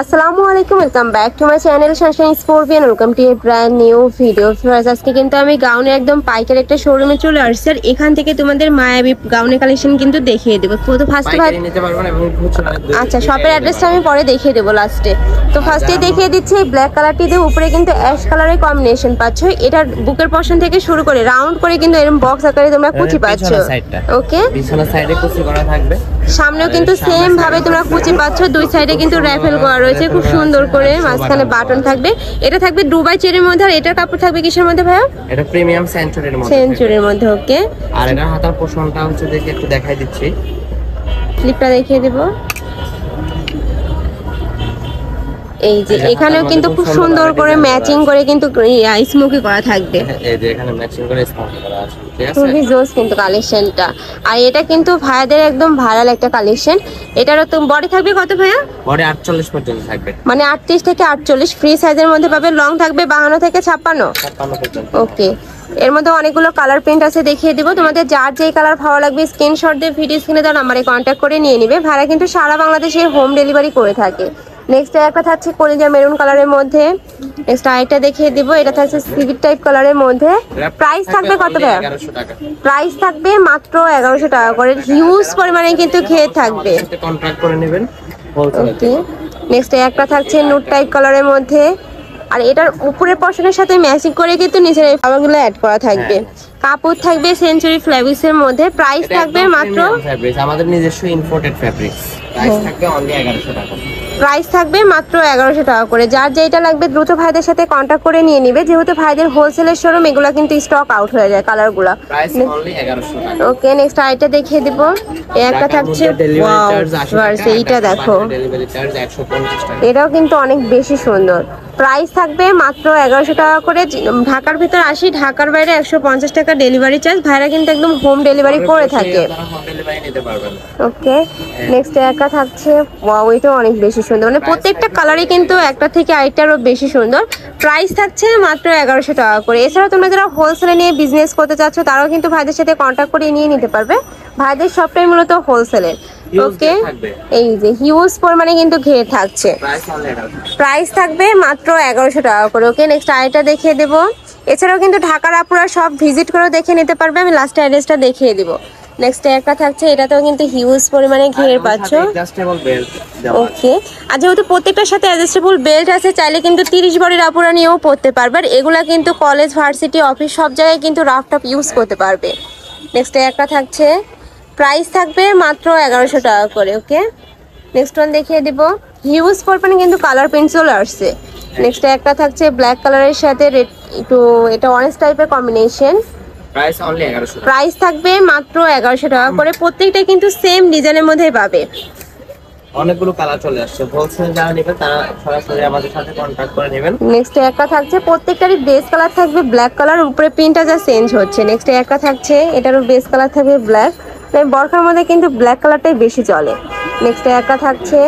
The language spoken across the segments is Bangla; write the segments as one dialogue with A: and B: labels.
A: আসসালামু আলাইকুম, welcome back to my channel Sunshine scorpion. Welcome to A brand new video. Friends, আজকে কিন্তু আমি গাউনের একদম পাইকারি একটা শোরুমে চলে আসছি, আর এখান থেকে তোমাদের মায়াবী গাউনের কালেকশন কিন্তু দেখিয়ে দেবো। তো ফার্স্টে আচ্ছা, শপের অ্যাড্রেসটা আমি পরে দেখিয়ে দেবো লাস্টে। তো ফার্স্টেই দেখিয়ে দিচ্ছি এই ব্ল্যাক কালারটি দিয়ে উপরে কিন্তু অ্যাশ কালারের কম্বিনেশন পাচ্ছ। এটার বুকের পশন থেকে শুরু করে রাউন্ড করে কিন্তু এরকম বক্স আকারে তোমরা কুচি পাচ্ছ। ওকে,
B: পিছনের সাইডে কুচি করা থাকবে,
A: সামনেও কিন্তু সেম ভাবে তোমরা কুচি পাচ্ছ। দুই সাইডে কিন্তু র্যাফেল করা রয়েছে খুব সুন্দর করে, মাঝখানে বাটন থাকবে। এটা থাকবে দুবাই চেরির মধ্যে, আর এটার কাপড় থাকবে কিসের মধ্যে ভাইয়া?
B: এটা প্রিমিয়াম সেঞ্চুরির মধ্যে,
A: সেঞ্চুরির মধ্যে। ওকে,
B: আর এটা হাতার পোর্শনটা হচ্ছে দেখে একটু দেখাই দিচ্ছি,
A: স্লিপটা দেখিয়ে দেব। এই যে এখানেও কিন্তু খুব সুন্দর করে ম্যাচিং করে কিন্তু স্মোকি করা থাকবে।
B: এই যে এখানে ম্যাচিং করে স্মোকি করা আছে, ঠিক আছে?
A: খুবই জোস কিন্তু কালেকশনটা। আর এটা কিন্তু ভাইয়াদের একদম ভাইরাল একটা কালেকশন। এটারও তো বডি থাকবে কত ভাইয়া?
B: বডি 48 পর্যন্ত থাকবে,
A: মানে 38 থেকে 48 ফ্রি সাইজের মধ্যে পাবে। লং থাকবে 52 থেকে 56
B: পর্যন্ত।
A: ওকে, এর মধ্যে অনেকগুলো কালার প্রিন্ট আছে, দেখিয়ে দিব। তোমাদের যার যেই কালার ভালো লাগবে স্ক্রিনশট দিয়ে ভিডিও স্ক্রিনে দেওয়া নাম্বারে কন্ট্যাক্ট করে নিয়ে নিবে। ভাড়া কিন্তু সারা বাংলাদেশে হোম ডেলিভারি করে থাকে। নেক্সট একটা থাকছে কলিজা মেরুন কালারের মধ্যে। নেক্সট আরেকটা দেখিয়ে দিব, এটা থাকছে সিভিক টাইপ কালারের মধ্যে। প্রাইস থাকবে কত টাকা?
B: 1100 টাকা।
A: প্রাইস থাকবে মাত্র 1100 টাকা করে। হিউজ পরিমাণে কিন্তু খেয়ে থাকবে,
B: কন্ট্রাক্ট করে নেবেন।
A: ওকে, নেক্সট একটা থাকছে নুট টাইপ কালারের মধ্যে, আর এটার উপরের পশনের সাথে ম্যাচিং করে কিন্তু নিচের এই ফাইবারগুলো অ্যাড করা থাকবে। কাপড় থাকবে সেঞ্চুরি ফ্যাব্রিক্সের মধ্যে। প্রাইস থাকবে মাত্র,
B: আমাদের নিজস্ব ইম্পোর্টেড ফ্যাব্রিক্স। প্রাইস থাকবে অনলি 1100 টাকা।
A: প্রাইস থাকবে মাত্র 1100 টাকা করে। যার যেটা লাগবে দ্রুত ভাইদের সাথে কন্ট্যাক্ট করে নিয়ে নিবে, যেহেতু ভাইদের হোলসেলের শোরুম, এগুলো কিন্তু স্টক আউট হয়ে যায় কালারগুলো।
B: প্রাইস অনলি 1100 টাকা।
A: ওকে, নেক্সট আইটা দেখিয়ে দিব। একটা থাকছে এইটা দেখো,
B: ডেলিভারি চার্জ 150 টাকা।
A: এটাও কিন্তু অনেক বেশি সুন্দর। প্রাইস থাকবে মাত্র 1100 টাকা করে। ঢাকার ভিতর 80, ঢাকার বাইরে 150 টাকা ডেলিভারি চার্জ। ভাইরা কিন্তু একদম হোম ডেলিভারি করে থাকে। ওকে, নেক্সট একটা থাকছে, ওয়াও, এটাও অনেক বেশি সুন্দর। মানে প্রত্যেকটা কালারই কিন্তু একটা থেকে আরেকটারও বেশি সুন্দর। প্রাইস থাকছে মাত্র 1100 টাকা করে। এছাড়া তোমরা যারা হোলসেলে নিয়ে বিজনেস করতে চাচ্ছ, তারাও কিন্তু ভাইদের সাথে কন্ট্যাক্ট করে নিয়ে নিতে পারবে। ভাইদের সবটাই মূলত হোলসেলের। ওকে, এই যে হিউজ পরিমাণে কিন্তু ঘের থাকছে। প্রাইস থাকবে মাত্র 1100 টাকা করে। ওকে, নেক্সট আইটা দেখিয়ে দেবো। এছাড়াও কিন্তু ঢাকার আপুরা সব ভিজিট করেও দেখে নিতে পারবে। আমি লাস্ট অ্যাড্রেসটা দেখিয়ে দিব। নেক্সট একটা থাকছে, এটাতেও কিন্তু হিউজ পরিমাণে ঘের পাচ্ছ। ওকে, আর যেহেতু প্রত্যেকটার সাথে অ্যাডজাস্টেবল বেল্ট আছে, চাইলে কিন্তু 30 বডির আপুরা নিয়েও পরতে পারবে। আর এগুলা কিন্তু কলেজ, ভার্সিটি, অফিস সব জায়গায় কিন্তু রাফ টপ ইউজ করতে পারবে। নেক্সট একটা থাকছে, প্রাইস থাকবে মাত্র 1100 টাকা করে। ওকে, নেক্সট ওয়ান দেখিয়ে দিব। হিউজ পরিমাণে কিন্তু কালার প্রিন্ট চলে আসছে। নেক্সট একটা থাকছে ব্ল্যাক কালারের সাথে রেড, একটু এটা অরেঞ্জ টাইপের কম্বিনেশন।
B: প্রাইস অনলি 1100 টাকা।
A: প্রাইস থাকবে মাত্র 1100 টাকা করে। প্রত্যেকটা কিন্তু সেম ডিজাইনের মধ্যেই পাবে।
B: অনেকগুলো কালার চলে আসছে। হোলসেল যারা নেবেন তারা সরাসরি আমাদের সাথে কন্টাক্ট করে নেবেন।
A: নেক্সট একটা থাকছে, প্রত্যেকটারই বেস কালার থাকবে ব্ল্যাক কালার, উপরে প্রিন্টটা যা চেঞ্জ হচ্ছে। নেক্সট একটা থাকছে, এটারও বেস কালার থাকবে ব্ল্যাক। বরখার মধ্যে কিন্তু ব্ল্যাক কালারটাই বেশি চলে। নেক্সট একটা থাকছে,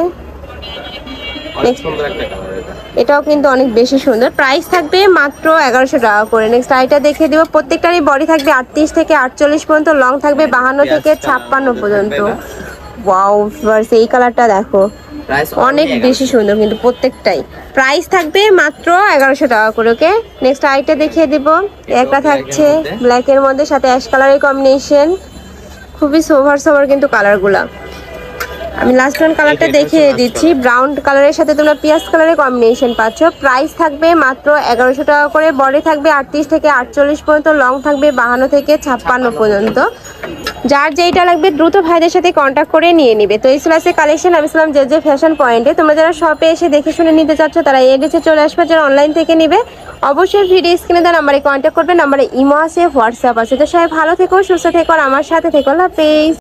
A: এটাও কিন্তু অনেক বেশি সুন্দর। প্রাইস থাকবে মাত্র 1100 টাকা করে। নেক্সট আইটা দেখিয়ে দিব। প্রত্যেকটারই বডি থাকবে 38 থেকে 48 পর্যন্ত, লং থাকবে 52 থেকে 56 পর্যন্ত। ওয়াও, এই কালারটা দেখো, অনেক বেশি সুন্দর কিন্তু প্রত্যেকটাই। প্রাইস থাকবে মাত্র 1100 টাকা করে। ওকে, নেক্সট আইটা দেখিয়ে দিব। একটা থাকছে ব্ল্যাকের মধ্যে সাথে অ্যাশ কালারের কম্বিনেশন। খুবই সোভার কিন্তু কালারগুলা। আমি লাস্ট ওয়ান কালারটা দেখিয়ে দিচ্ছি। ব্রাউন কালারের সাথে তোমরা পিয়াজ কালারের কম্বিনেশন পাচ্ছ। প্রাইস থাকবে মাত্র 1100 টাকা করে। বডি থাকবে 38 থেকে 48 পর্যন্ত, লং থাকবে 52 থেকে 56 পর্যন্ত। যার যেইটা লাগবে দ্রুত ভাইদের সাথে কন্ট্যাক্ট করে নিয়ে নিবে। তো এই ক্লাসে কালেকশন আমি ছিলাম যে ফ্যাশন পয়েন্টে। তোমরা যারা শপে এসে দেখে শুনে নিতে চাচ্ছ, তারা এড্রেসে চলে আসবে। যারা অনলাইন থেকে নিবে, অবশ্যই ভিডিও স্ক্রিনে দেওয়া নাম্বারে কন্ট্যাক্ট করবে। নাম্বারে ইমো আছে, হোয়াটসঅ্যাপ আছে। তো সবাই ভালো থেকো, সুস্থ থেকো, আর আমার সাথে থেকো। আল্লাহ হাফেজ।